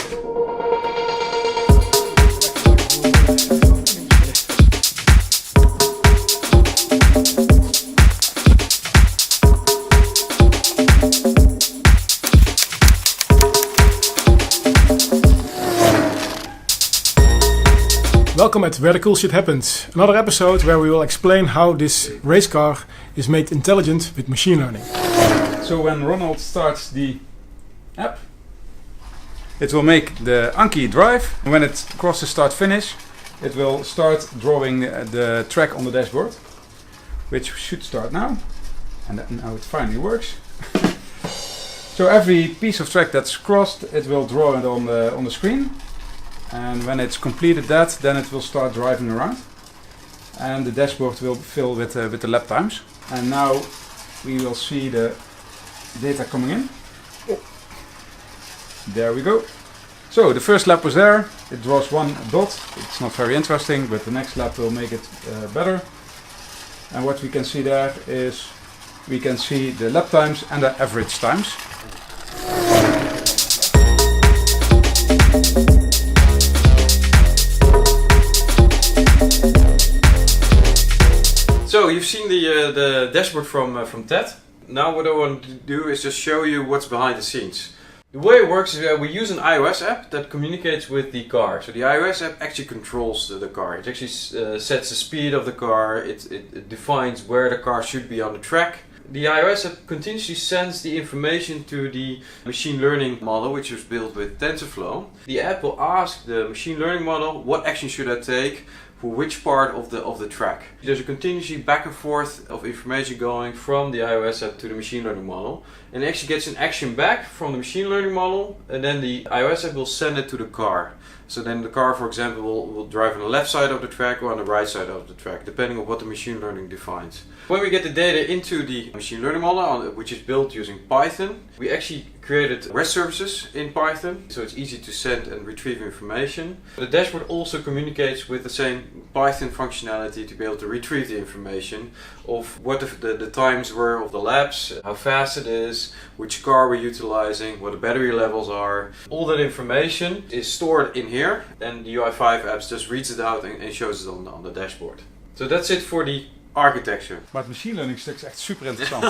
Welcome at Where the Cool Shit Happens, another episode where we will explain how this race car is made intelligent with machine learning. So when Ronald starts the app, it will make the Anki drive. And when it crosses start finish, it will start drawing the track on the dashboard, which should start now. And now it finally works. So every piece of track that's crossed, it will draw it on the screen. And when it's completed that, then it will start driving around. And the dashboard will fill with the lap times. And now we will see the data coming in. Oh. There we go. So the first lap was there. It draws one dot. It's not very interesting, but the next lap will make it better. And what we can see there is we can see the lap times and the average times. So you've seen the dashboard from Ted. Now what I want to do is just show you what's behind the scenes. The way it works is we use an iOS app that communicates with the car. So the iOS app actually controls the car. It actually sets the speed of the car. It defines where the car should be on the track. The iOS app continuously sends the information to the machine learning model, which is built with Tensorflow. The app will ask the machine learning model, what action should I take for which part of the track. There's a continuously back and forth of information going from the iOS app to the machine learning model, and it actually gets an action back from the machine learning model, and then the iOS app will send it to the car. So then the car, for example, will drive on the left side of the track or on the right side of the track, depending on what the machine learning defines. When we get the data into the machine learning model, which is built using Python, we actually created REST services in Python, so it's easy to send and retrieve information. The dashboard also communicates with the same Python functionality to be able to retrieve the information of what the times were of the laps, how fast it is, which car we're utilizing, what the battery levels are. All that information is stored in here, and the UI5 apps just reads it out and shows it on the dashboard. So that's it for the architecture. Maar het machine learning stuk is echt super interessant.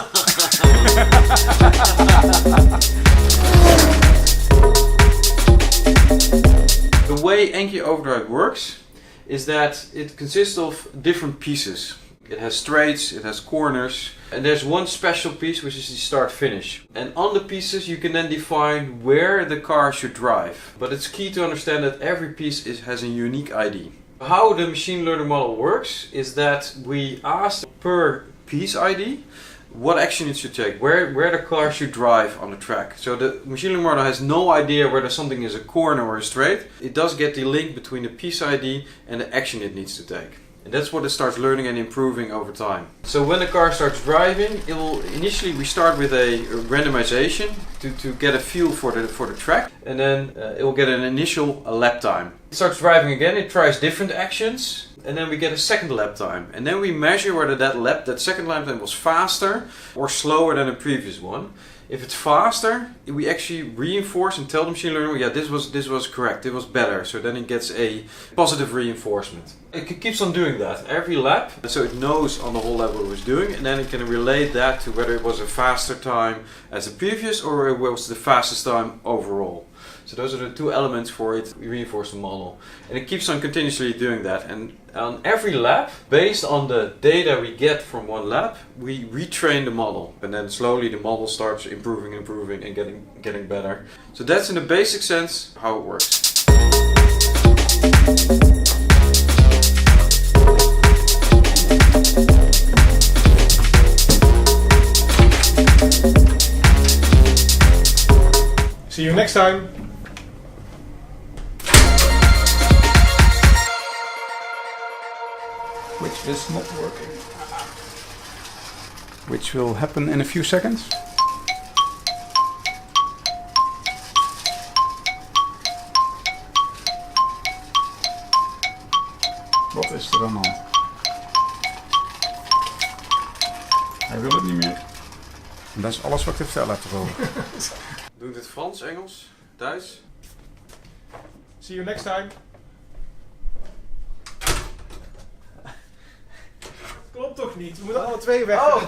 The way Anki Overdrive works is that it consists of different pieces. It has straights, it has corners, and there's one special piece which is the start-finish. And on the pieces you can then define where the car should drive. But it's key to understand that every piece has a unique ID. How the machine learning model works is that we ask per piece ID what action it should take, where the car should drive on the track. So the machine learning model has no idea whether something is a corner or a straight. It does get the link between the piece ID and the action it needs to take. And that's what it starts learning and improving over time. So when the car starts driving, initially we start with a randomization to get a feel for the track, and then it will get an initial lap time. It starts driving again, it tries different actions, and then we get a second lap time. And then we measure whether that second lap time was faster or slower than the previous one. If it's faster, we actually reinforce and tell the machine learning, yeah, this was correct, it was better. So then it gets a positive reinforcement. It keeps on doing that every lap, so it knows on the whole lap what it was doing, and then it can relate that to whether it was a faster time as the previous or it was the fastest time overall. So those are the two elements for it. We reinforce the model, and it keeps on continuously doing that. And on every lap, based on the data we get from one lap, we retrain the model, and then slowly the model starts improving and getting better. So that's in the basic sense how it works. See you next time. Which is not working. Which will happen in a few seconds. Wat is er aan de hand? Hij wil het niet meer. En dat is alles wat ik te vertellen heb erover. Doe het Frans, Engels, Duits? See you next time. Klopt toch niet? We moeten alle twee weg. Oh!